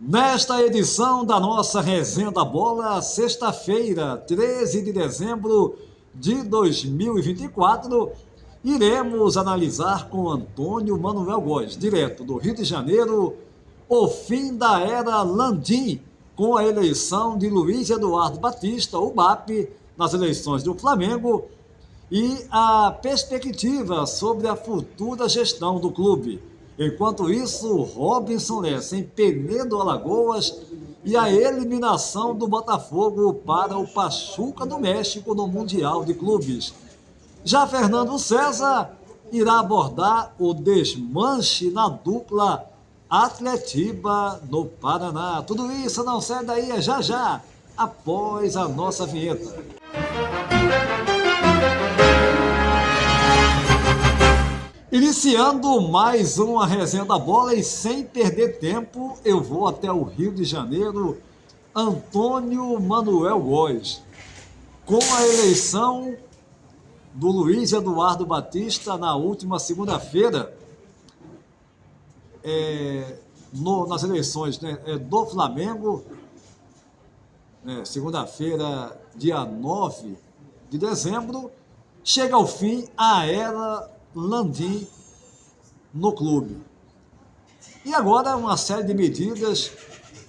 Nesta edição da nossa Resenha da Bola, sexta-feira, 13 de dezembro de 2024, iremos analisar com Antônio Manuel Góes, direto do Rio de Janeiro, o fim da era Landim, com a eleição de Luiz Eduardo Batista, o BAP, nas eleições do Flamengo, e a perspectiva sobre a futura gestão do clube. Enquanto isso, Robinson Lessa em Penedo, Alagoas, e a eliminação do Botafogo para o Pachuca do México no Mundial de Clubes. Já Fernando César irá abordar o desmanche na dupla Atletiba no Paraná. Tudo isso não sai daí, é já, após a nossa vinheta. Iniciando mais uma Resenha da Bola e sem perder tempo, eu vou até o Rio de Janeiro, Antônio Manuel Góes. Com a eleição do Luiz Eduardo Batista na última segunda-feira, nas eleições do Flamengo, segunda-feira, dia 9 de dezembro, chega ao fim a era Landim no clube. E agora uma série de medidas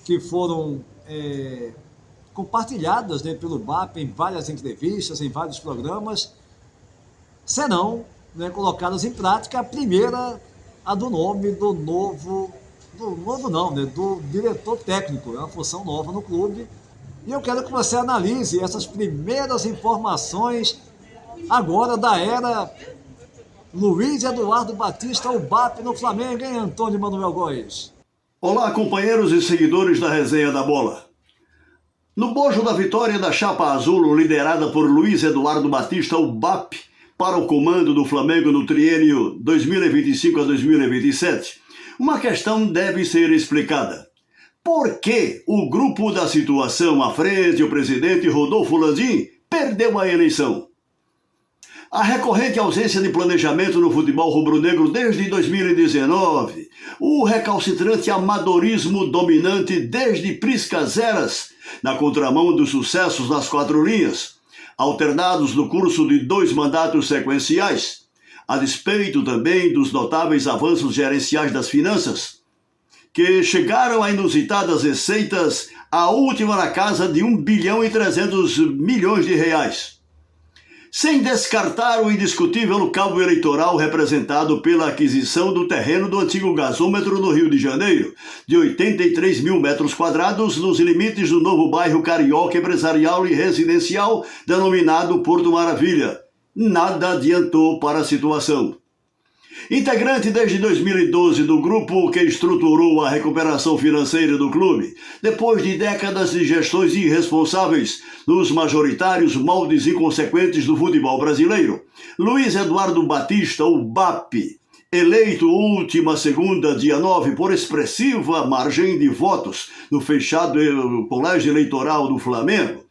que foram compartilhadas pelo BAP em várias entrevistas, em vários programas, serão colocadas em prática. A primeira, a do nome do do diretor técnico, é uma função nova no clube. E eu quero que você analise essas primeiras informações agora da era Luiz Eduardo Batista, o BAP no Flamengo, hein, Antônio Manuel Góes? Olá, companheiros e seguidores da Resenha da Bola. No bojo da vitória da chapa azul, liderada por Luiz Eduardo Batista, o BAP, para o comando do Flamengo no triênio 2025 a 2027, uma questão deve ser explicada. Por que o grupo da situação à frente, o presidente Rodolfo Landim, perdeu a eleição? A recorrente ausência de planejamento no futebol rubro-negro desde 2019, o recalcitrante amadorismo dominante desde priscas eras, na contramão dos sucessos nas quatro linhas, alternados no curso de 2 mandatos sequenciais, a despeito também dos notáveis avanços gerenciais das finanças, que chegaram a inusitadas receitas, a última na casa de 1 bilhão e 300 milhões de reais. Sem descartar o indiscutível cabo eleitoral representado pela aquisição do terreno do antigo gasômetro no Rio de Janeiro, de 83 mil metros quadrados, nos limites do novo bairro carioca empresarial e residencial, denominado Porto Maravilha. Nada adiantou para a situação. Integrante desde 2012 do grupo que estruturou a recuperação financeira do clube, depois de décadas de gestões irresponsáveis nos majoritários moldes inconsequentes do futebol brasileiro, Luiz Eduardo Batista, o BAP, eleito última segunda, dia 9, por expressiva margem de votos no fechado colégio eleitoral do Flamengo,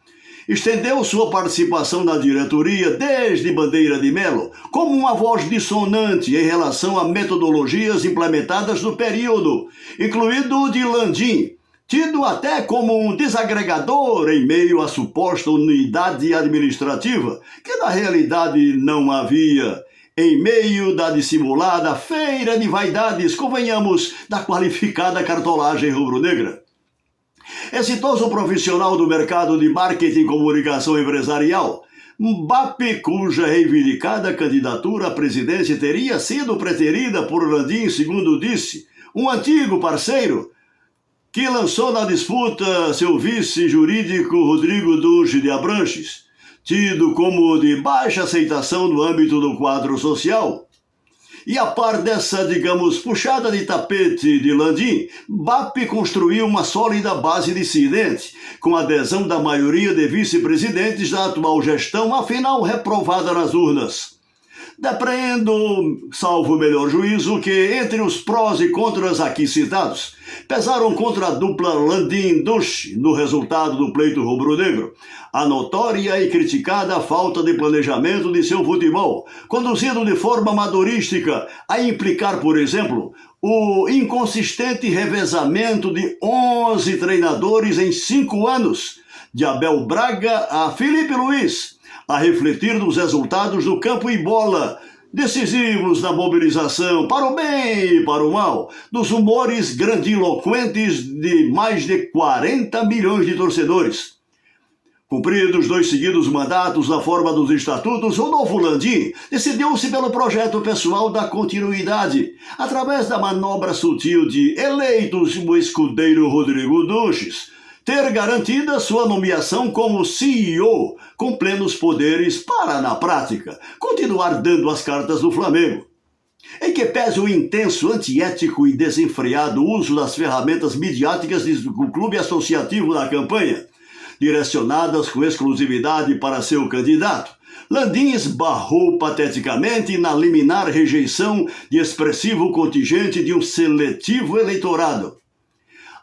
estendeu sua participação na diretoria desde Bandeira de Melo como uma voz dissonante em relação a metodologias implementadas no período, incluído o de Landim, tido até como um desagregador em meio à suposta unidade administrativa, que na realidade não havia. Em meio da dissimulada feira de vaidades, convenhamos, da qualificada cartolagem rubro-negra. Exitoso profissional do mercado de marketing e comunicação empresarial, BAP, cuja reivindicada candidatura à presidência teria sido preterida por Landim, segundo disse, um antigo parceiro, que lançou na disputa seu vice jurídico Rodrigo Dunge de Abranches, tido como de baixa aceitação no âmbito do quadro social. E a par dessa, digamos, puxada de tapete de Landim, BAP construiu uma sólida base dissidente, com adesão da maioria de vice-presidentes da atual gestão, afinal reprovada nas urnas. Depreendo, salvo o melhor juízo, que entre os prós e contras aqui citados, pesaram contra a dupla Landim-Dusch no resultado do pleito rubro-negro a notória e criticada falta de planejamento de seu futebol, conduzido de forma amadorística a implicar, por exemplo, o inconsistente revezamento de 11 treinadores em 5 anos, de Abel Braga a Felipe Luiz, a refletir nos resultados do campo e bola, decisivos na mobilização, para o bem e para o mal, dos rumores grandiloquentes de mais de 40 milhões de torcedores. Cumpridos 2 seguidos mandatos na forma dos estatutos, o novo Landim decidiu-se pelo projeto pessoal da continuidade, através da manobra sutil de eleitos o escudeiro Rodrigo Duches, ter garantida sua nomeação como CEO, com plenos poderes para, na prática, continuar dando as cartas do Flamengo. Em que pese o intenso, antiético e desenfreado uso das ferramentas midiáticas do clube associativo na campanha, direcionadas com exclusividade para seu candidato, Landim esbarrou pateticamente na liminar rejeição de expressivo contingente de um seletivo eleitorado.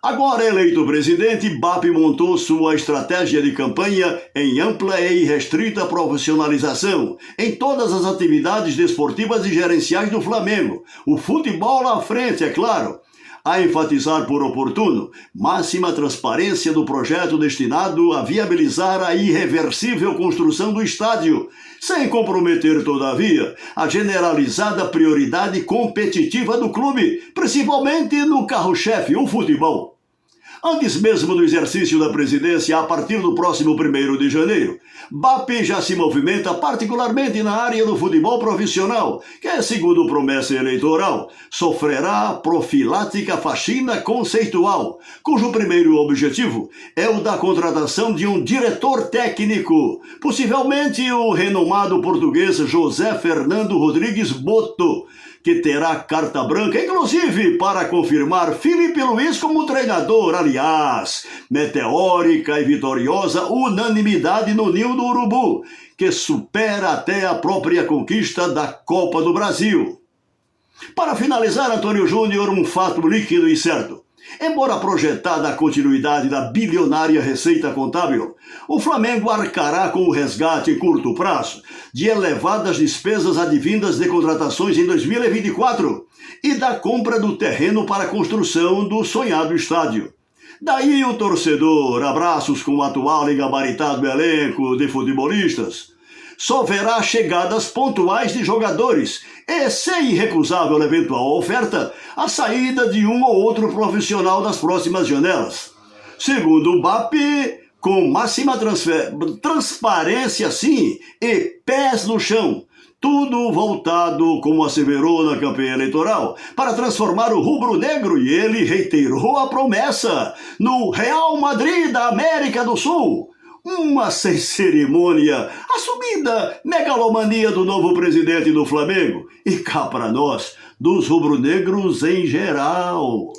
Agora eleito presidente, BAP montou sua estratégia de campanha em ampla e irrestrita profissionalização em todas as atividades desportivas e gerenciais do Flamengo, o futebol à frente, é claro, a enfatizar por oportuno máxima transparência do projeto destinado a viabilizar a irreversível construção do estádio, sem comprometer, todavia, a generalizada prioridade competitiva do clube, principalmente no carro-chefe, o futebol. Antes mesmo do exercício da presidência, a partir do próximo 1º de janeiro, BAP já se movimenta particularmente na área do futebol profissional, que, segundo promessa eleitoral, sofrerá profilática faxina conceitual, cujo primeiro objetivo é o da contratação de um diretor técnico, possivelmente o renomado português José Fernando Rodrigues Boto, que terá carta branca, inclusive, para confirmar Felipe Luiz como treinador, aliás, meteórica e vitoriosa unanimidade no ninho do Urubu, que supera até a própria conquista da Copa do Brasil. Para finalizar, Antônio Júnior, um fato líquido e certo. Embora projetada a continuidade da bilionária receita contábil, o Flamengo arcará com o resgate em curto prazo de elevadas despesas advindas de contratações em 2024 e da compra do terreno para a construção do sonhado estádio. Daí o torcedor, abraços com o atual e gabaritado elenco de futebolistas, só verá chegadas pontuais de jogadores e, sem irrecusável eventual oferta, a saída de um ou outro profissional das próximas janelas. Segundo o BAP, com máxima transparência, sim, e pés no chão, tudo voltado, como asseverou na campanha eleitoral, para transformar o rubro-negro, e ele reiterou a promessa, no Real Madrid da América do Sul. Uma sem cerimônia, assumida megalomania do novo presidente do Flamengo, e cá para nós, dos rubro-negros em geral.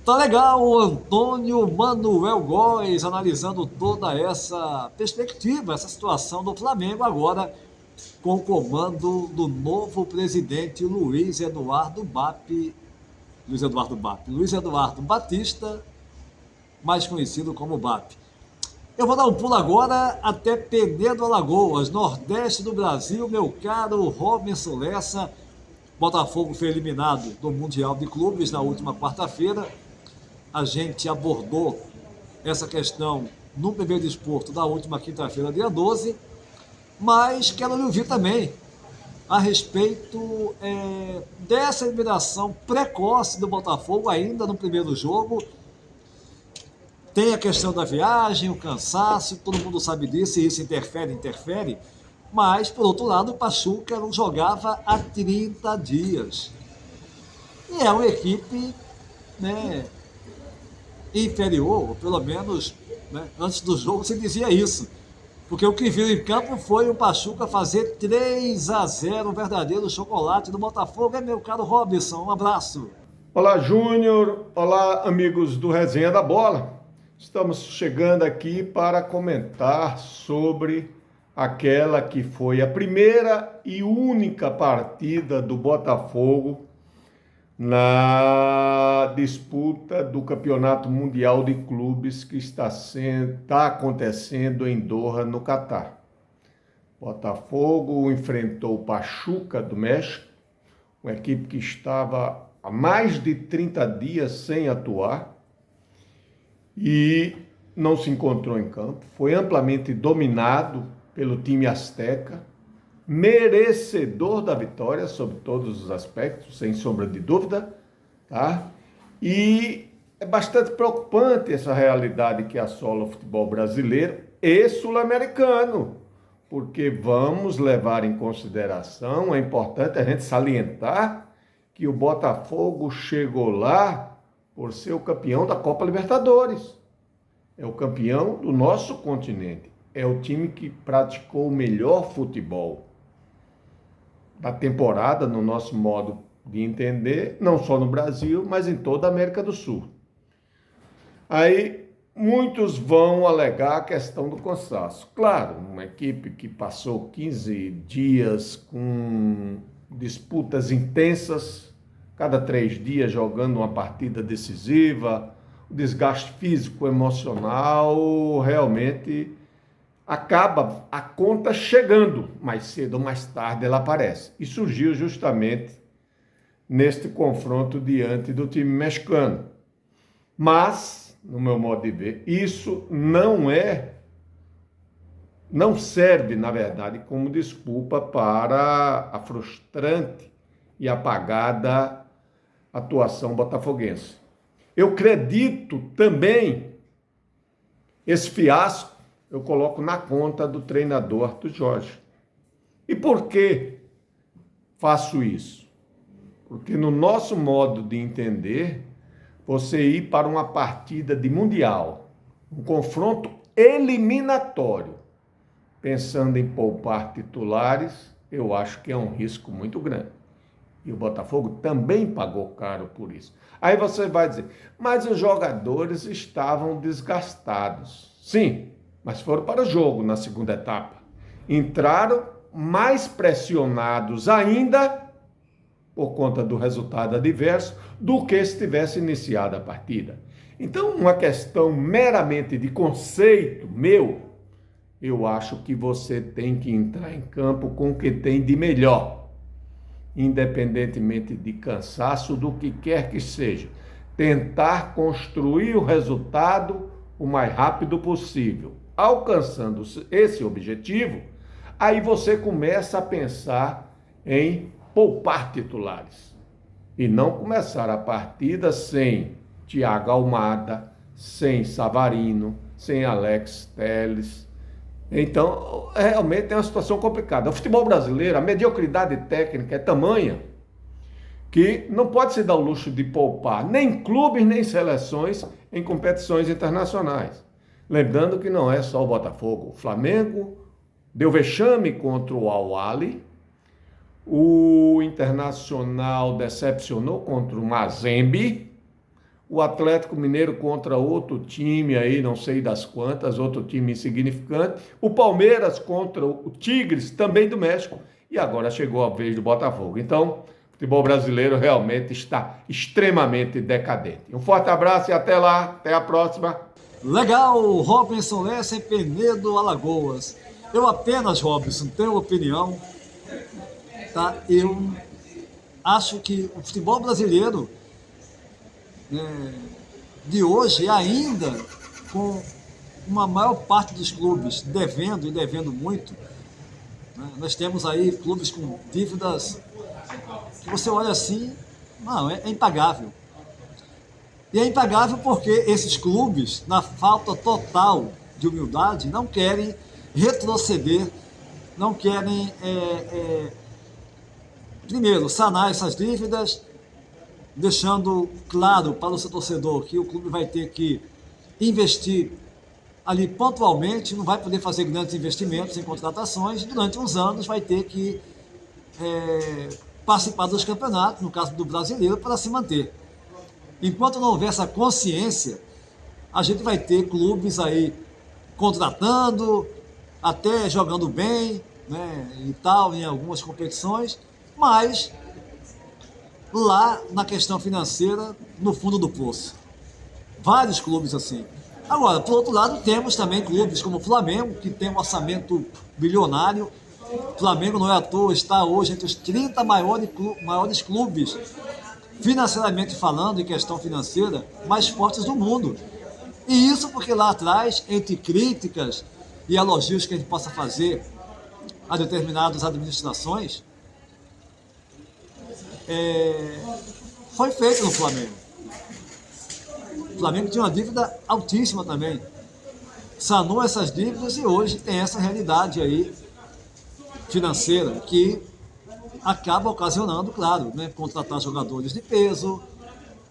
Tá legal o Antônio Manuel Góes analisando toda essa perspectiva, essa situação do Flamengo agora com o comando do novo presidente Luiz Eduardo Batista, mais conhecido como BAP. Eu vou dar um pulo agora até Penedo, Alagoas, nordeste do Brasil, meu caro Robinson Lessa. Botafogo foi eliminado do Mundial de Clubes na última quarta-feira. A gente abordou essa questão no PB Desporto da última quinta-feira, dia 12, mas quero lhe ouvir também a respeito dessa eliminação precoce do Botafogo ainda no primeiro jogo. Tem a questão da viagem, o cansaço, todo mundo sabe disso, e isso interfere, mas, por outro lado, o Pachuca não jogava há 30 dias. E é uma equipe, né, inferior, ou pelo menos, né, antes do jogo se dizia isso, porque o que viu em campo foi o Pachuca fazer 3-0, um verdadeiro chocolate do Botafogo. É, meu caro Robinson, um abraço. Olá, Júnior, olá, amigos do Resenha da Bola. Estamos chegando aqui para comentar sobre aquela que foi a primeira e única partida do Botafogo na disputa do Campeonato Mundial de Clubes que está acontecendo em Doha, no Catar. Botafogo enfrentou o Pachuca do México, uma equipe que estava há mais de 30 dias sem atuar e não se encontrou em campo. Foi amplamente dominado pelo time azteca, merecedor da vitória sobre todos os aspectos, sem sombra de dúvida, tá? E é bastante preocupante essa realidade que assola o futebol brasileiro e sul-americano, porque vamos levar em consideração, é importante a gente salientar que o Botafogo chegou lá por ser o campeão da Copa Libertadores. É o campeão do nosso continente. É o time que praticou o melhor futebol da temporada, no nosso modo de entender, não só no Brasil, mas em toda a América do Sul. Aí muitos vão alegar a questão do cansaço. Claro, uma equipe que passou 15 dias com disputas intensas, cada 3 dias jogando uma partida decisiva, o desgaste físico, emocional, realmente acaba a conta chegando, mais cedo ou mais tarde ela aparece. E surgiu justamente neste confronto diante do time mexicano. Mas, no meu modo de ver, isso não serve, na verdade, como desculpa para a frustrante e apagada atuação botafoguense. Eu acredito também esse fiasco, eu coloco na conta do treinador Arthur Jorge. E por que faço isso? Porque no nosso modo de entender, você ir para uma partida de mundial, um confronto eliminatório, pensando em poupar titulares, eu acho que é um risco muito grande. E o Botafogo também pagou caro por isso. Aí você vai dizer, mas os jogadores estavam desgastados. Sim, mas foram para o jogo na segunda etapa. Entraram mais pressionados ainda por conta do resultado adverso do que se tivesse iniciado a partida. Então, uma questão meramente de conceito meu, eu acho que você tem que entrar em campo com o que tem de melhor, independentemente de cansaço, do que quer que seja. Tentar construir o resultado o mais rápido possível. Alcançando esse objetivo, aí você começa a pensar em poupar titulares. E não começar a partida sem Thiago Almada, sem Savarino, sem Alex Telles. Então, realmente é uma situação complicada. O futebol brasileiro, a mediocridade técnica é tamanha que não pode se dar o luxo de poupar nem clubes, nem seleções em competições internacionais. Lembrando que não é só o Botafogo. O Flamengo deu vexame contra o Al-Ahly, o Internacional decepcionou contra o Mazembe, o Atlético Mineiro contra outro time aí, não sei das quantas, outro time insignificante, o Palmeiras contra o Tigres, também do México, e agora chegou a vez do Botafogo. Então, o futebol brasileiro realmente está extremamente decadente. Um forte abraço e até lá, até a próxima. Legal, Robinson Lessa em Penedo, Alagoas. Eu apenas, Robinson, tenho opinião, tá? Eu acho que o futebol brasileiro de hoje, ainda com uma maior parte dos clubes devendo e devendo muito, né? Nós temos aí clubes com dívidas que você olha assim, não, é impagável. E é impagável porque esses clubes, na falta total de humildade, não querem retroceder, não querem, primeiro, sanar essas dívidas, deixando claro para o seu torcedor que o clube vai ter que investir ali pontualmente, não vai poder fazer grandes investimentos em contratações, durante uns anos vai ter que participar dos campeonatos, no caso do brasileiro, para se manter. Enquanto não houver essa consciência, a gente vai ter clubes aí contratando, até jogando bem, né, e tal, em algumas competições, mas lá na questão financeira, no fundo do poço. Vários clubes assim. Agora, por outro lado, temos também clubes como o Flamengo, que tem um orçamento bilionário. O Flamengo, não é à toa, está hoje entre os 30 maiores clubes financeiramente falando, em questão financeira, mais fortes do mundo. E isso porque lá atrás, entre críticas e elogios que a gente possa fazer a determinadas administrações, foi feito no Flamengo. O Flamengo tinha uma dívida altíssima também. Sanou essas dívidas e hoje tem essa realidade aí financeira que acaba ocasionando, claro, né, contratar jogadores de peso,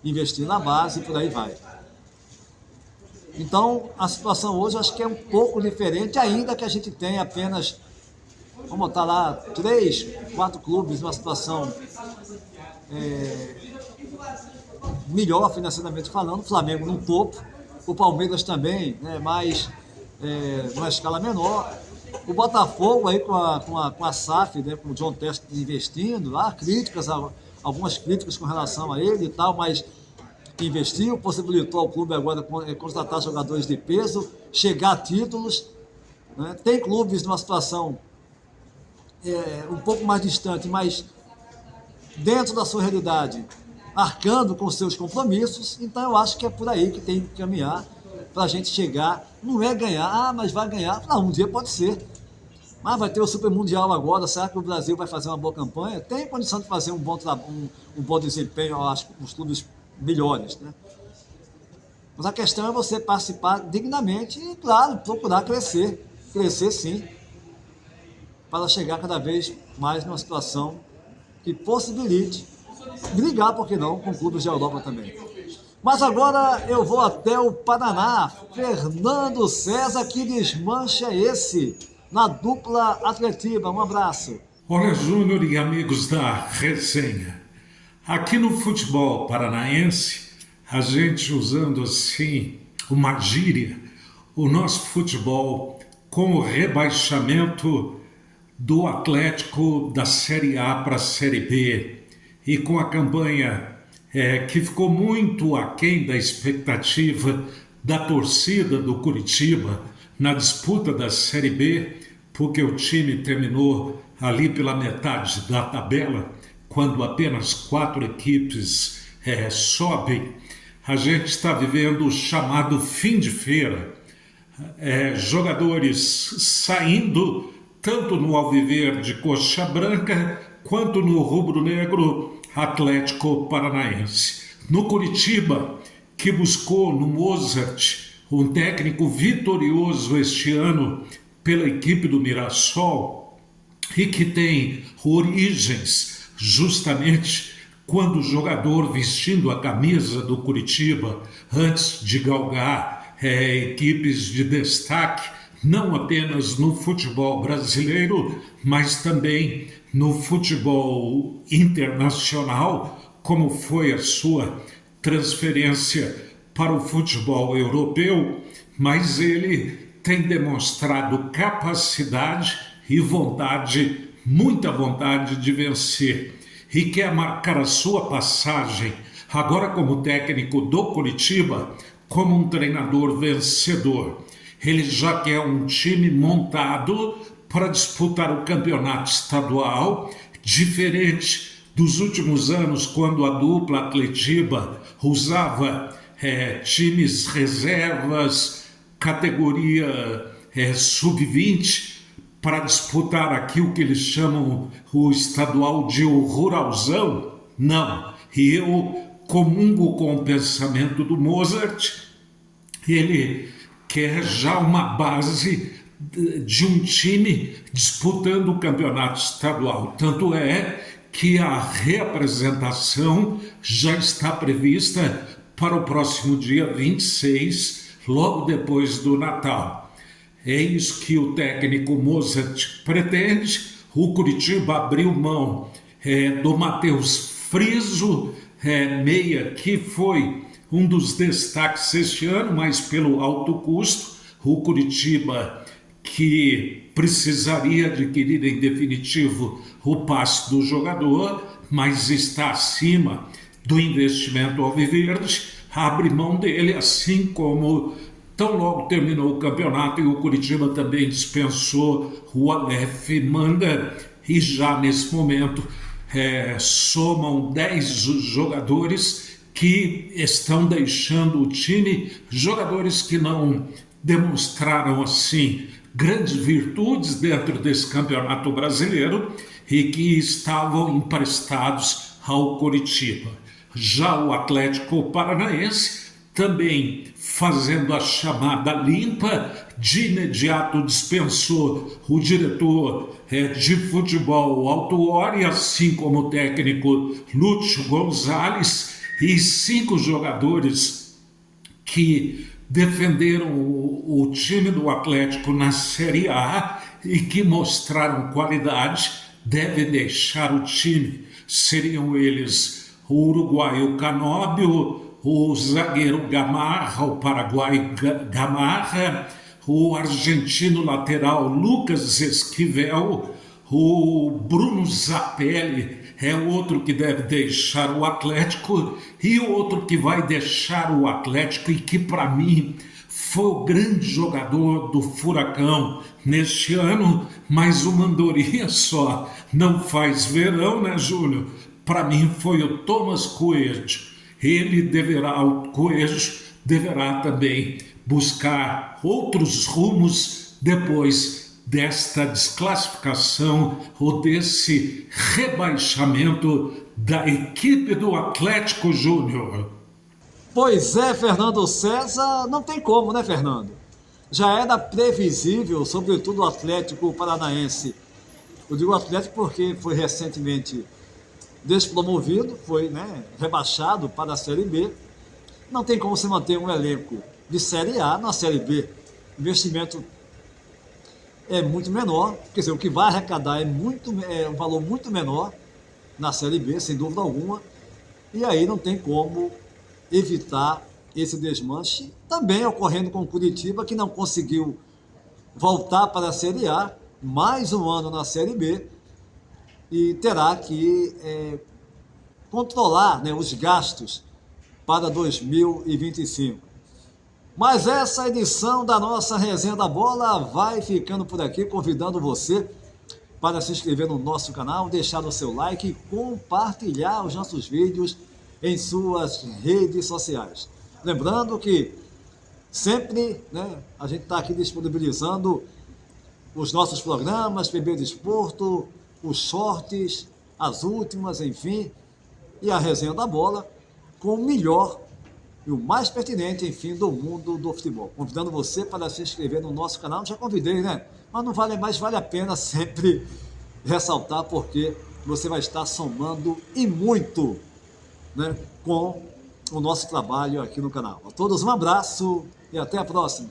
investir na base e por aí vai. Então, a situação hoje eu acho que é um pouco diferente, ainda que a gente tenha apenas, vamos botar lá, 3, 4 clubes numa situação melhor financeiramente falando, o Flamengo no topo, o Palmeiras também, né, mas numa escala menor, o Botafogo aí com a SAF, né, com o John Test investindo, há críticas, algumas críticas com relação a ele e tal, mas investiu, possibilitou ao clube agora contratar jogadores de peso, chegar a títulos, né? Tem clubes numa situação um pouco mais distante, mas dentro da sua realidade, arcando com seus compromissos. Então eu acho que é por aí que tem que caminhar para a gente chegar, não é ganhar, mas vai ganhar, não, um dia pode ser, mas vai ter o Super Mundial agora, será que o Brasil vai fazer uma boa campanha? Tem condição de fazer um bom desempenho, eu acho, com os clubes melhores, né? Mas a questão é você participar dignamente e, claro, procurar crescer sim, para chegar cada vez mais numa situação que possibilite brigar, por que não, com clubes da Europa também. Mas agora eu vou até o Paraná. Fernando César, que desmancha esse na dupla Atletiba. Um abraço. Olha, Júnior e amigos da resenha. Aqui no futebol paranaense, a gente usando assim uma gíria, o nosso futebol com o rebaixamento do Atlético da Série A para a Série B e com a campanha que ficou muito aquém da expectativa da torcida do Curitiba na disputa da Série B, porque o time terminou ali pela metade da tabela, quando apenas 4 equipes sobem. A gente está vivendo o chamado fim de feira. Jogadores saindo tanto no alviverde coxa branca quanto no rubro-negro Atlético Paranaense. No Curitiba, que buscou no Mozart um técnico vitorioso este ano pela equipe do Mirassol e que tem origens justamente quando o jogador vestindo a camisa do Curitiba, antes de galgar equipes de destaque, não apenas no futebol brasileiro, mas também no futebol internacional, como foi a sua transferência para o futebol europeu, mas ele tem demonstrado capacidade e vontade, muita vontade de vencer, e quer marcar a sua passagem, agora como técnico do Curitiba, como um treinador vencedor. Ele já quer um time montado para disputar o campeonato estadual, diferente dos últimos anos, quando a dupla Atletiba usava times reservas, categoria sub-20, para disputar aqui o que eles chamam o estadual de o ruralzão. Não, e eu comungo com o pensamento do Mozart. Ele quer já uma base de um time disputando o campeonato estadual. Tanto é que a reapresentação já está prevista para o próximo dia 26, logo depois do Natal. É isso que o técnico Mozart pretende. O Curitiba abriu mão do Matheus Friso, meia, que foi um dos destaques este ano, mas pelo alto custo. O Curitiba, que precisaria adquirir em definitivo o passe do jogador, mas está acima do investimento alviverde, abre mão dele, assim como tão logo terminou o campeonato e o Curitiba também dispensou o Aleph Manga, e já nesse momento somam 10 jogadores que estão deixando o time, jogadores que não demonstraram assim grandes virtudes dentro desse campeonato brasileiro e que estavam emprestados ao Coritiba. Já o Atlético Paranaense, também fazendo a chamada limpa, de imediato dispensou o diretor de futebol Autuori, assim como o técnico Lúcio Gonzalez, e 5 jogadores que defenderam o time do Atlético na Série A e que mostraram qualidade, devem deixar o time. Seriam eles o uruguaio Canóbio, o zagueiro Gamarra, o paraguaio Gamarra, o argentino lateral Lucas Esquivel, o Bruno Zapelli é outro que deve deixar o Atlético, e outro que vai deixar o Atlético e que para mim foi o grande jogador do Furacão neste ano, mas uma andorinha só não faz verão, né, Júnior? Para mim foi o Thomas Coelho. O Coelho deverá também buscar outros rumos depois desta desclassificação ou desse rebaixamento da equipe do Atlético Júnior. Pois é, Fernando César, não tem como, né, Fernando? Já era previsível, sobretudo o Atlético Paranaense. Eu digo Atlético porque foi recentemente despromovido, foi, rebaixado para a Série B. Não tem como se manter um elenco de Série A na Série B. O investimento é muito menor, quer dizer, o que vai arrecadar é um valor muito menor na Série B, sem dúvida alguma, e aí não tem como evitar esse desmanche, também ocorrendo com o Curitiba, que não conseguiu voltar para a Série A, mais um ano na Série B, e terá que controlar, os gastos para 2025. Mas essa edição da nossa Resenha da Bola vai ficando por aqui, convidando você para se inscrever no nosso canal, deixar o seu like e compartilhar os nossos vídeos em suas redes sociais. Lembrando que sempre a gente está aqui disponibilizando os nossos programas, PB Desporto, os shorts, as últimas, enfim, e a Resenha da Bola com o melhor e o mais pertinente, enfim, do mundo do futebol. Convidando você para se inscrever no nosso canal. Já convidei, mas não vale mais, vale a pena sempre ressaltar, porque você vai estar somando e muito, com o nosso trabalho aqui no canal. A todos um abraço e até a próxima.